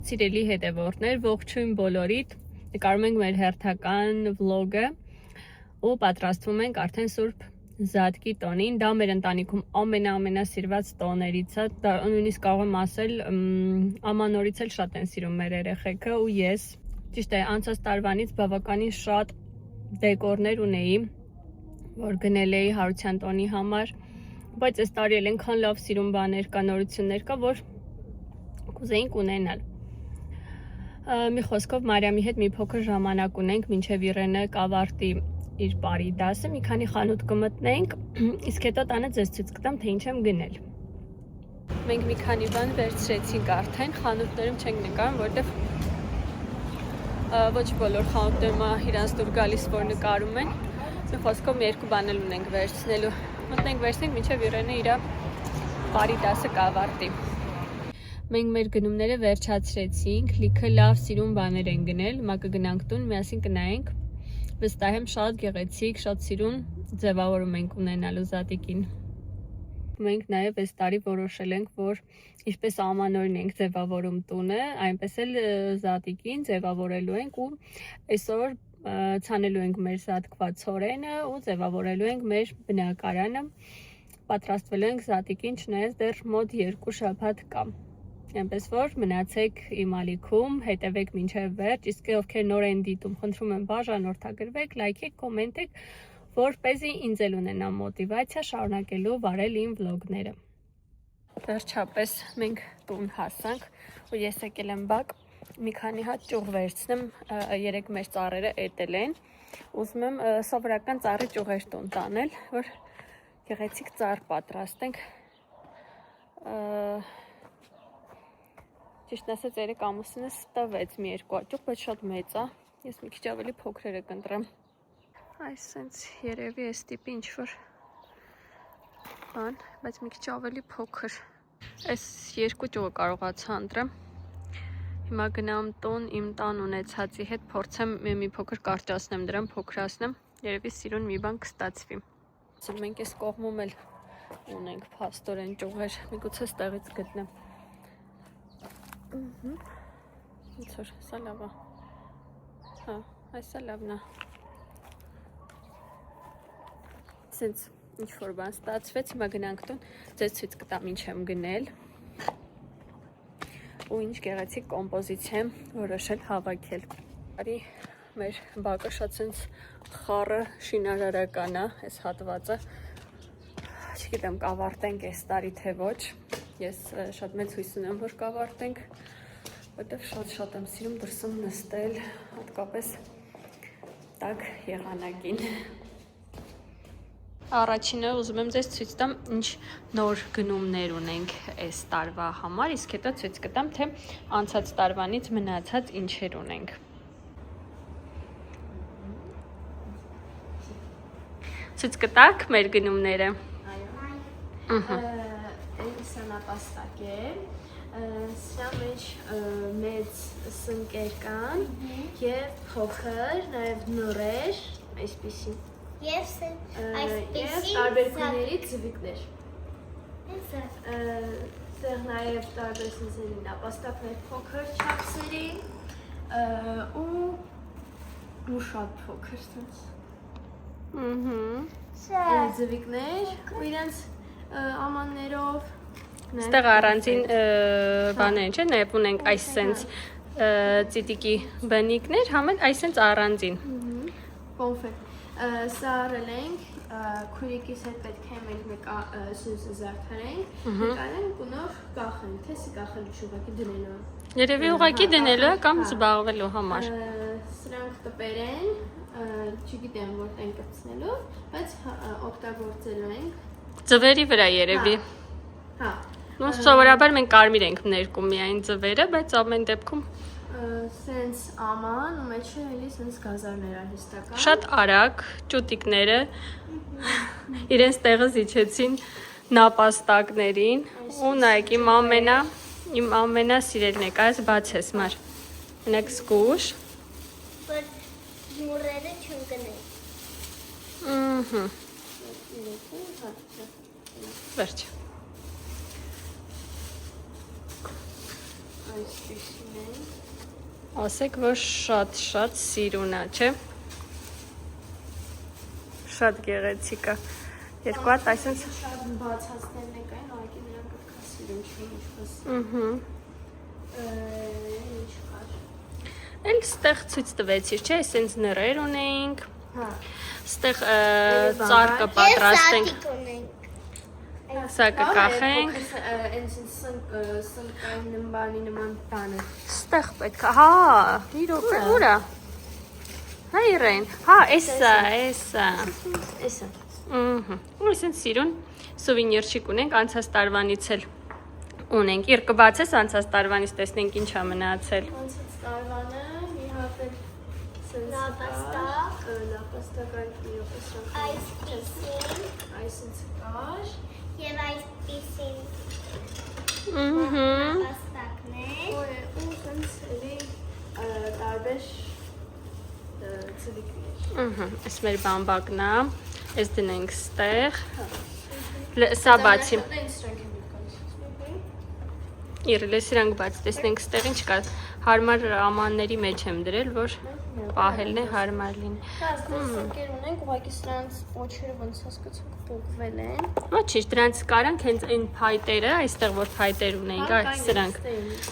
Սիրելի հետևորդներ, ողջույն բոլորիդ, նկարում ենք մեր հերթական վլոգը ու պատրաստվում ենք արդեն Սուրբ Զատկի տոնին, դա մեր ընտանիքում ամենասիրված տոներից է, նույնիսկ կարող եմ ասել, ամանորից էլ շատ են սիրում մեր երեխեքը ու ես, ճիշտ է, անցած տարվանից բավականին շատ դեկորներ ունեի, որ գնել էի Հարության տոնի համար, բայց այս տարի էլ այնքան լավ սիրուն բաներ կա, նորություններ կա, որ կուզեինք ունենալ։ Մի խոսքով Մարիամի հետ մի փոքր ժամանակ ունենք, մինչև Իրենը կավարտի իր բարի դասը, մի քանի խանութ կմտնենք, իսկ հետո տանը ձեզ ցույց կտամ, թե ինչ եմ գնել։ Մենք մի քանի բան վերցրեցինք արդեն, խանութներում չենք նկարում, որովհետև ոչ բոլոր խանութներում իրանց դուր գալիս, որ նկարում են։ Մի խոսքով մի երկու բան էլ ունենք վերցնելու։ Մտնենք վերցնենք, մինչև Իրենը իր բարի դասը կավարտի։ Մենք մեր գնումները վերջացրեցինք, լիքը լավ սիրուն բաներ են գնել, հիմա կգնանք տուն, միասին կնայենք, վստահ եմ շատ գեղեցիկ, շատ սիրուն ձևավորում ենք ունենալու Զատիկին։ Մենք նաև այս տարի որոշել ենք, որ ինչպես ամանորին ենք ձևավորում տունը, այնպես էլ Զատիկին ձևավորելու ենք ու այսօր ցանելու ենք մեր զատկված ցորենը ու ձևավորելու ենք մեր բնակարանը, պատրաստվելու ենք Զատիկին, չնայած դեռ մոտ 2 շաբաթ կա։ Այնպես որ մնացեք իմ ալիքում, հետևեք մինչև վերջ, իսկ ովքեր նոր են դիտում, խնդրում եմ բաժանորդագրվեք, լայքեք, կոմենտեք, որպեսզի ինձ էլ ունենա մոտիվացիա շարունակելու վարել իմ վլոգները։ Վերջապես մենք տուն հասանք ու ես եկել եմ բակ, մի քանի հատ ճյուղ վերցնեմ, երեք մեր ծառերը էտել են, ուզում եմ սովորական ծառի ճյուղեր տուն տանել, որ գեղեցիկ ծառ պատրաստենք։ Ճիշտ ասած, երեք ամուսինս տվեց մի երկու աճուղ, բայց շատ մեծ է, ես մի քիչ ավելի փոքրերը կընտրեմ։ Այս սենց երևի այս տիպի ինչ-որ բան, բայց մի քիչ ավելի փոքր։ Այս երկու ճյուղը կարողացա ընտրեմ։ Հիմա գնամ տուն, իմ տան ունեցածի հետ փորձեմ մի փոքր կարճացնեմ դրան, փոքրացնեմ, երևի սիրուն մի բան կստացվի։ Մենք այս կողմում էլ ունենք փաստորեն ճյուղեր, միգուցե ստեղից գտնեմ։ Ինչ որ, սա լավ է։ Հա, այսա լավն է։ Սենց ինչ-որ բան ստացվեց, հիմա գնանք տուն, ձեզ ցույց կտամ ինչ եմ գնել ու ինչ գեղեցիկ կոմպոզիցիա եմ որոշել հավաքել։ Արի մեր բակը շատ սենց խառը շինարարական է, այս հատվածը։ Չգիտեմ կավարտենք այս տարի թե ոչ, ես շատ մեծ հույս ունեմ, որ կավարտենք, որտեղ շատ եմ սիրում դրսում նստել, հատկապես տաք եղանակին։ Առաջինը ուզում եմ ձեզ ցույց տամ, ինչ նոր գնումներ ունենք այս տարվա համար, իսկ հետո ցույց կտամ, թե անցած տարվանից մնացած ինչեր ունենք։ Ցույց կտաք մեր գնումները։ Սա նապաստակ է, սրա մեջ մեծ սնկեր կան և փոքր, նաև նորեր, այսպիսի։ Եվ այսպիսի տարբեր գույների ձվիկներ։ Սեղ նաև տարբեր սնսերի նապաստակներ փոքր չափսերի ու շատ փոքր սնս։ Ձվիկներ ու իրենց ամաններով։ Ստեղ առանձին բաներ չէ, նաև ունենք այս սենց ծիտիկի բնիկներ, համեն այս սենց առանձին։ Կոնֆետ։ Սա առել ենք, քուրիկիս հետ պետք է մենք սույսը զարդարենք, նկարենք ու նոր կախենք, թե սի կախելու չուղակի դնելու։ Երևի ուղղակի դնելու կամ զբաղվելու համար։ Սրանք տպեր են, չգիտեմ որտեն կպցնելու, բայց օգտագործելու ենք։ Ձվերի վրա երևի։ Հա։ Սովորաբար մենք կարմիր ենք ներկում միայն ձվերը, բայց ամեն դեպքում սենց աման ու մեջը էլի սենց գազարներ արհեստական։ Շատ արագ ճուտիկները իրենց տեղը զիջեցին նապաստակներին ու նայեք իմ ամենասիրելն է, այս բացես մար։ Մենակ զգուշ։ Որ մուրերը չընկնեն։ Վերջ։ Այսպեսին է։ Ասեք, որ շատ սիրուն է, չէ։ Շատ գեղեցիկ է։ Երկու հատ այսպես շատ բացածներն է կային, ուղղակի նրանք պետք է սիրուն չէին ինչպես։ Ինչ կար։ Էլ ստեղ ցույց տվեցիր, չէ, այսպես նռեր ունեինք։ Հա։ Ստեղ ծառկը պատրաստենք։ Սա կկախենք։ Այնց սնկային բանի նման տանը։ Ստեղ պետք է, հա, իրոք ուր է։ Հա Իրեն, հա, էսա։ Էսա։ Այսինքն սիրուն սուվենիրчик ունենք անցած տարվանից էլ ունենք։ Իրկը բացես անցած տարվանից տեսնենք ինչ է մնացել։ Անցած տարվանը մի հատ էլ լապաստակային միոպեսան։ Այսինքն կար։ Եվ այսպիսին Ահա։ պաստակներ։ Ու սենց էլի տարբեր ծրիկներ։ Ահա, այս մեր բամբակն է։ Այս դնենք ստեղ։ Սա բացի։ Իրելես իրանք բաց տեսնենք ստեղ ինչ կա։ Հարմար ամանների մեջ եմ դրել, որ պահելն է հարմար լինի։ Սնկեր ունենք, ուղղակի սրանց պոչերը ոնց հասկացանք փոկվել են։ Ոչինչ, դրանց կարանք հենց այն փայտերը, այստեղ որ փայտեր ունենք, սրանք։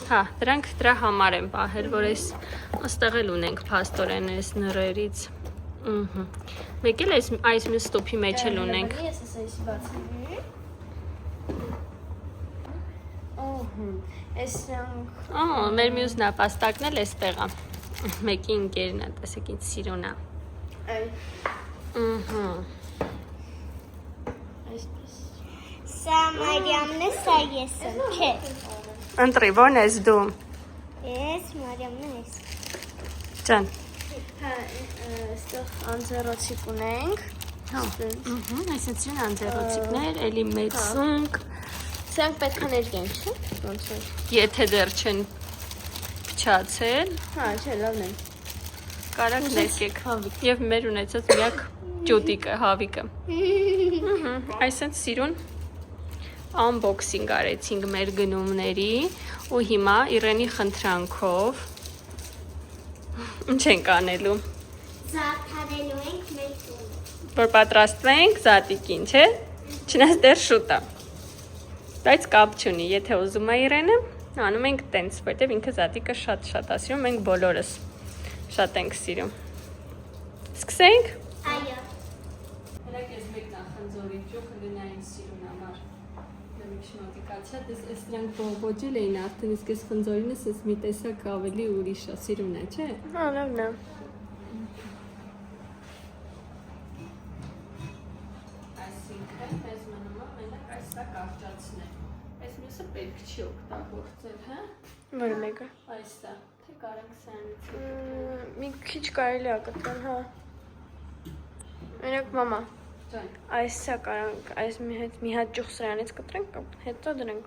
Հա, դրանք դրա համար են պահել, որ այստեղ էլ ունենք փաստորեն այս նռերից։ Ահա։ Մեկ էլ այս մյուս ստոփի մեջ էլ ունենք։ Ես ասեցի բացի։ Այս սրանք։ Մեր մյուս նապաստակն էլ էստեղ է։ Մեկի ընկերն է, տեսեք ինչ սիրուն է։ Այ։ Ահա։ Այսպես։ Սա Մարիամն է, սա ես եմ, չէ։ Ընտրի, ո՞րն ես դու։ Ես Մարիամն ես։ Ջան։ Հա, այստեղ անձեռոցիկ ունենք։ Հա։ Այսինքն անձեռոցիկներ, էլի մեծ սունկ։ Սրանք պետք է ներկենք, չէ՞։ Ոնց է։ Եթե դեռ չեն փչացել, Հա, չէ, լավն է։ կարակ ներկեք։ Եվ մեր ունեցած միակ ճուտիկը, հավիկը։ Այսինքն սիրուն unboxing արեցինք մեր գնումների ու հիմա Իրենի խնդրանքով ինչ ենք անելու։ Զարդարելու ենք մեր տունը։ Որ պատրաստվենք զատիկին, չէ՞։ Չնայած դեռ շուտ է։ Բայց կապ չունի, եթե ուզում է Իրենը, անում ենք տենց, որտեվ ինքը զատիկը շատ է սիրում, մենք բոլորս շատ ենք սիրում։ Սկսենք։ Այո։ Հələ ես մեկ նախանձորի ճուխը գնային սիրուն համար։ Դեմիք շնոտիկացա, դες այս նրանք բողոջել էին արդեն, իսկ այս խնձորինս ես մի տեսակ ավելի ուրիշ է, սիրուն է, չէ։ Հա, լավն է։ Այսինքն, մեզ մնում է մենակ այսա կարճացնել։ Այս մյուսը պետք չի օգտագործել, հա։ Որը մեկը։ Այսա, թե կարանք սրանից։ Մի քիչ կարելի է կտրել, հա։ Մենակ մամա, Ջան, այսա կարանք, այս մի հատ ճուղ սրանից կտրենք, հետո դրենք։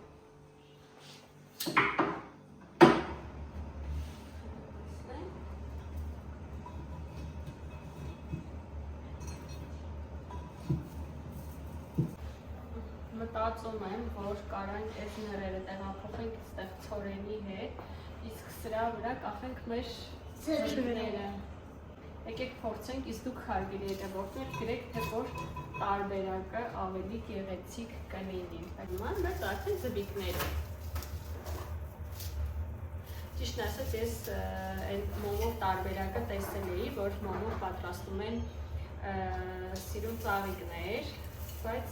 Մտածում եմ, որ կարանք այս նռերը տեղափոխենք այստեղ ցորենի հետ, իսկ սրա վրա կախենք մեր ծրիկները։ Եկեք փորձենք, իսկ դուք հարգելի հետևորդներ գրեք, թե որ տարբերակը ավելի գեղեցիկ կլինի։ Նման մեծ արդեն զվիկները։ Ճիշտն ասած, ես այն մոմո տարբերակը տեսել էի, որ մոմո պատրաստում են սիրուն ծաղիկներ, բայց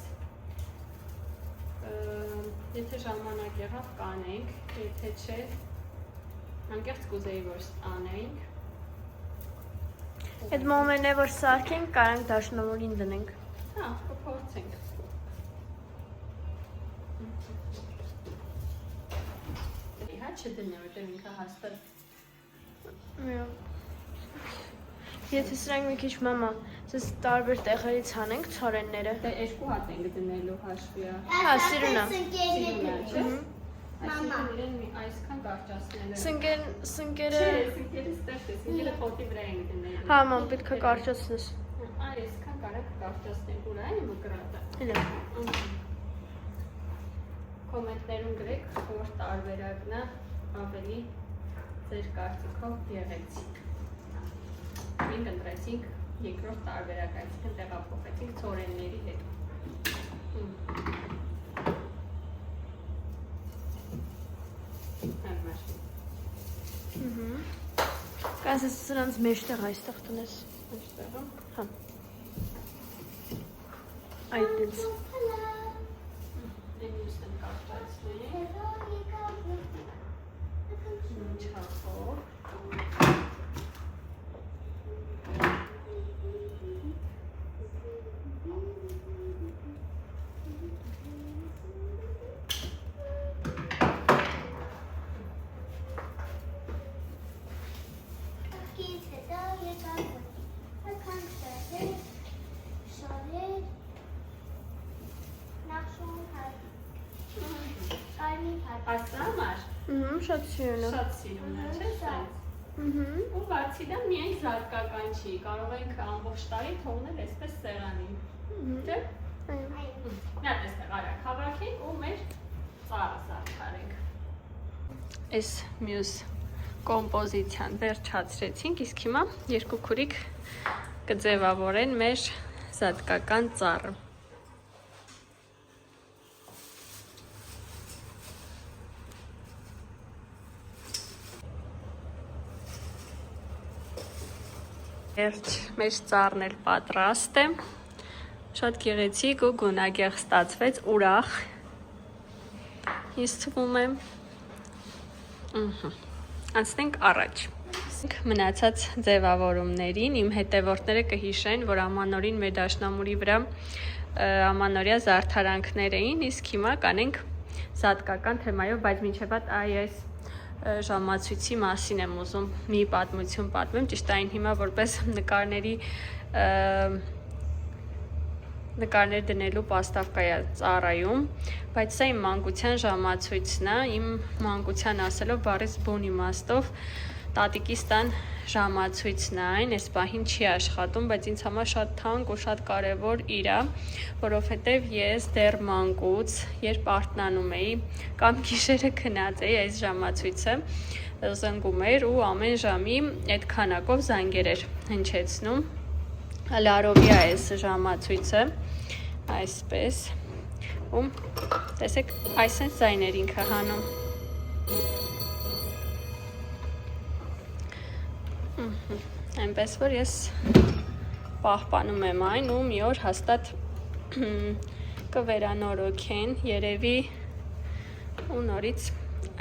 եթե ժամանակ եղավ կանենք, եթե չէ, անկեղծ կուզեի, որ անենք։ Այդ մոմենն է, որ սարքենք, կարանք դաշնամուրին դնենք։ Հա, կփորձենք։ Հա, չդնի, որտեղ ինքը հաստատ։ Եթե սրանք մի քիչ մամա, սես տարբեր տեղերից հանենք ցորենները։ Դե երկու հատ ենք դնելու հաշվի։ Հա, սիրուն է։ Այսինքն իրեն այսքան կարճացնելու։ Սնկերը Սնկերը ստեղ է, սնկերը խոտի վրա ենք դնելու։ հա, մամ, պետք է կարճացնես։ Այսքան կարակ կարճացնենք, ուր այն մկրատը։ Հələ։ Կոմենտներում գրեք, որ տարբերակն է ավելի ձեր կարծիքով գեղեցիկ։ Մենք ընտրեցինք երկրորդ տարբերակը, այսինքն տեղափոխեցինք ցորենների հետ։ Կասես սրանց մեջտեղ այստեղ տնես։ Այստեղը։ Հա։ Այդտենց։ Մյուսն կարճացնենք։ Չափով։ Ասամար։ Շատ սիրուն է։ Շատ սիրուն է, չէ՞ սենց։ Ու բացի դա միայն զարգական չի, կարող ենք ամբողջ տարի թողնել այսպես սեղանին։ Չէ՞։ Մի հատ էստեղ արագ հավաքենք ու մեր ծառը զարդարենք։ Այս մյուս կոմպոզիցիան վերջացրեցինք, իսկ հիմա երկու քուրիկ կձևավորեն մեր զատկական ծառը։ Մեր ծառն էլ պատրաստ է, շատ գեղեցիկ ու գունագեղ ստացվեց, ուրախ, ինձ թվում է, անցնենք առաջ, մնացած ձևավորումներին, իմ հետևորդները կհիշեն, որ ամանորին մեր դաշնամուրի վրա ամանորյա զարդարանքներ էին, իսկ հիմա կանենք զատկական թեմայով, բայց մինչև այդ այս ժամացույցի մասին եմ ուզում մի պատմություն պատմեմ, ճիշտ այն հիմա որպես նկարներ դնելու պաստավկա է ծառայում, բայց սա իմ մանկության ժամացույցն է, իմ մանկության ասելով բառից բուն իմաստով տատիկիս տան ժամացույցն է այն, այս պահին չի աշխատում, բայց ինձ համար շատ թանկ ու շատ կարևոր իր է, որովհետև ես դեռ մանկուց, երբ արթնանում էի կամ գիշերը քնած էի, այս ժամացույցը զնգում էր ու ամեն ժամի այդ քանակով զանգեր էր հնչեցնում, լարովի է այս ժամացույցը, այսպես, ու տեսեք այսպես զայներ ինքը հանում։ Այնպես որ ես պահպանում եմ այն ու մի օր հաստատ կվերանորոգեն երևի ու նորից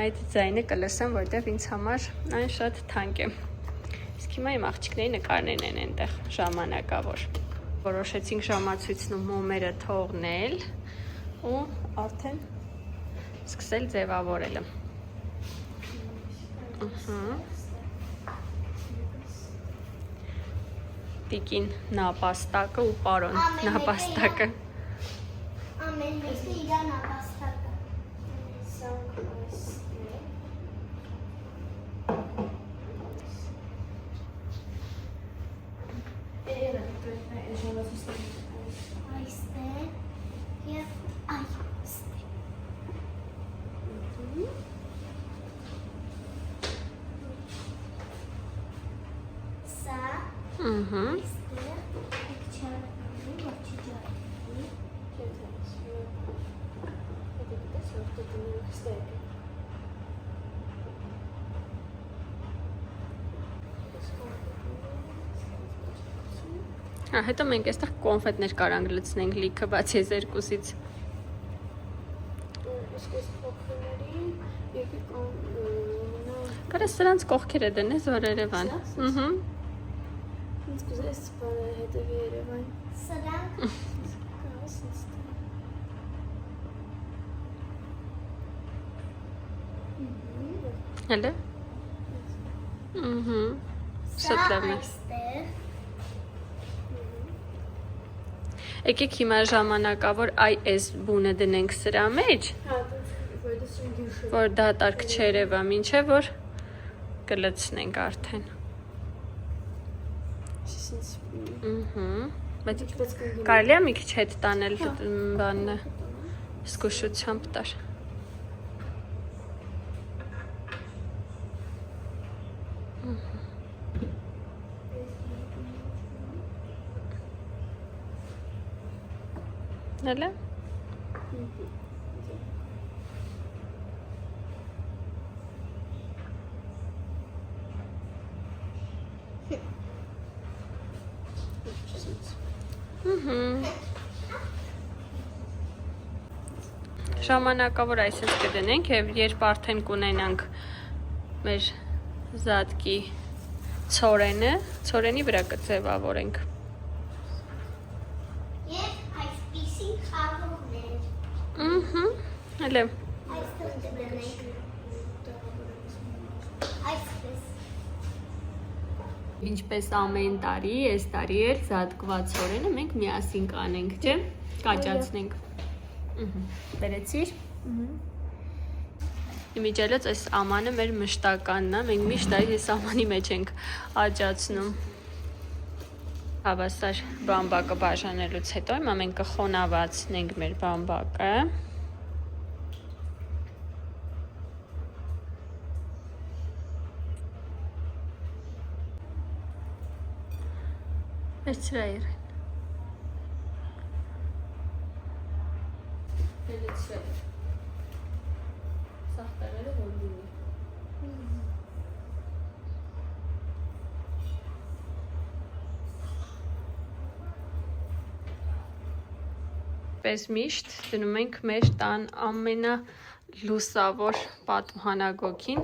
այդ ձայնը կլսեմ, որտեղ ինձ համար այն շատ թանկ է։ Իսկ հիմա իմ աղջիկների նկարներն են այնտեղ ժամանակավոր։ Որոշեցինք ժամացույցն ու մոմերը թողնել ու արդեն սկսել ձևավորելը։ Տիկին նապաստակը ու պարոն նապաստակը։ Ամեն մեկը իր նապաստակը։ Այստեղ և այստեղ։ Սա Հետո մենք այստեղ կոնֆետներ կարանք լցնենք լիքը, բացի այս երկուսից։ Կարես սրանց կողքերը դնես, որ Երևան։ Ինձ կուզես բանը հետևի Երևան։ սրանք Հələ։ Շատ լավն է։ այստեղ Եկեք հիմա ժամանակավոր այս բունը դնենք սրա մեջ, որ դատարկ չերևա, մինչև որ կլցնենք արդեն։ Բայց կարելի է մի քիչ հետ տանել բանը, զգուշությամբ տար։ Հələ ժամանակավոր այսպես կդնենք եւ երբ արդեն կունենանք մեր զատկի ցորենի վրա կձևավորենք։ Եվ այսպիսի խաղողներ։ Հələ Այստեղ դնենք։ Այսպես։ Ինչպես ամեն տարի, այս տարի էլ զատկված ցորենը մենք միասին կանենք, չէ՞։ Կաճացնենք։ Բերեցիր։ Իմիջիալից այս ամանը մեր մշտականն է, մենք միշտ այս ամանի մեջ ենք աճացնում։ Հավասար բամբակը բաժանելուց հետո հիմա մենք կխոնավացնենք մեր բամբակը։ Վերցրա իրեն։ Վերցրել։ Սաղ տեղերը որ լինի։ Պես միշտ դնում ենք մեր տան ամենալուսավոր պատուհանագոգին,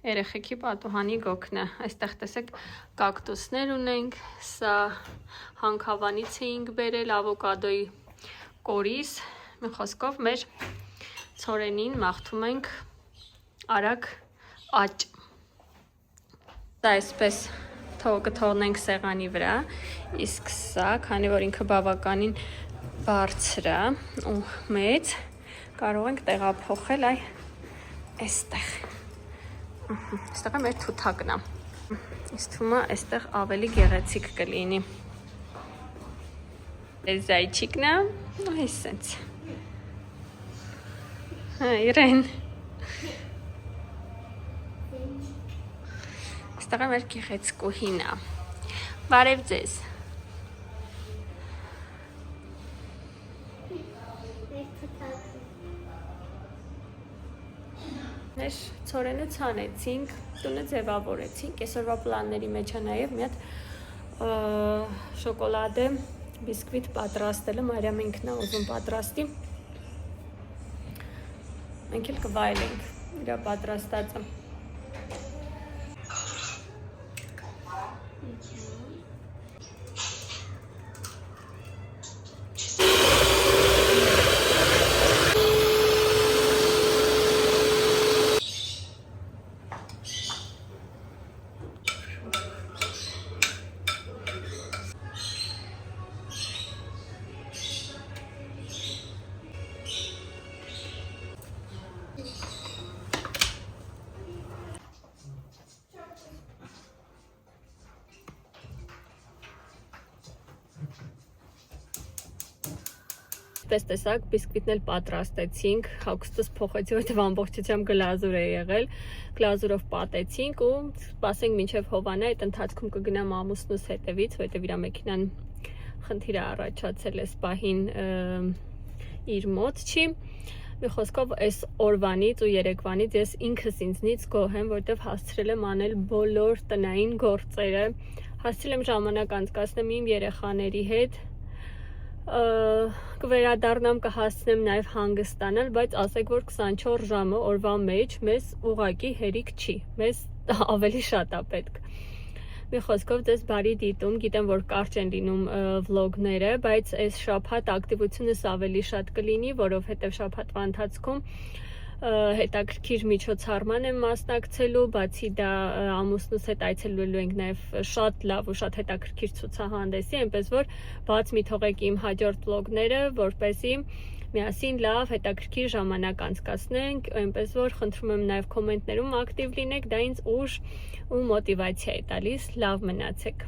երեխեքի պատուհանի գոգն է։ Այստեղ տեսեք կակտուսներ ունենք, սա հանքավանից էինք բերել ավոկադոյի կորիզ, մի խոսքով մեր ցորենին մաղթում ենք արագ աճ։ Դա այսպես կթողնենք սեղանի վրա, իսկ սա, քանի որ ինքը բավականին բարձր է ու մեծ, կարող ենք տեղափոխել այստեղ։ Այստեղ մեր թութակն է։ Ինձ թվում է այստեղ ավելի գեղեցիկ կլինի։ Այս զայչիկն է, այս սենց։ Իրեն։ Այստեղ մեր գեղեցկուհին է։ Բարև ձեզ։ Մեր ցորենը ցանեցինք, տունը ձևավորեցինք, այսօրվա պլանների մեջ է նաև մի հատ շոկոլադե բիսկվիտ պատրաստելը, Մարիամ ինքն է ուզում պատրաստի։ Մենք էլ կվայելենք իր պատրաստածը։ Պես տեսակ բիսկվիտն էլ պատրաստեցինք, հագուստս փոխեցի, որտեղ ամբողջությամբ գլազուր է եղել, գլազուրով պատեցինք ու սպասենք մինչև հովանա, այդ ընթացքում կգնամ ամուսնուս հետևից, որտեղ իր մեքենան խնդիր է առաջացել այս պահին իր մոտ չի։ Մի խոսքով այս օրվանից ու երեկվանից ես ինքս ինձնից գոհ եմ, որտեղ հասցրել եմ անել բոլոր տնային գործերը, հասցրել եմ ժամանակ անցկացնել իմ երեխաների հետ, կվերադառնամ կհասցնեմ նաև հանգստանալ, բայց ասեք, որ 24 ժամը օրվա մեջ մեզ ուղղակի հերիք չի, մեզ ավելի շատ է պետք։ Մի խոսքով ձեզ բարի դիտում, գիտեմ, որ կարճ են լինում վլոգները, բայց այս շաբաթ ակտիվությունս ավելի շատ կլինի, որովհետև շաբաթվա ընթացքում հետաքրքիր միջոցառման եմ մասնակցելու, բացի դա ամուսնուս հետ այցելելու ենք նաև շատ լավ ու շատ հետաքրքիր ցուցահանդեսի, այնպես որ բաց մի թողեք իմ հաջորդ վլոգները, որպեսզի միասին լավ հետաքրքիր ժամանակ անցկացնենք, այնպես որ խնդրում եմ նաև կոմենտներում ակտիվ լինեք, դա ինձ ուժ ու մոտիվացիա է տալիս, լավ մնացեք։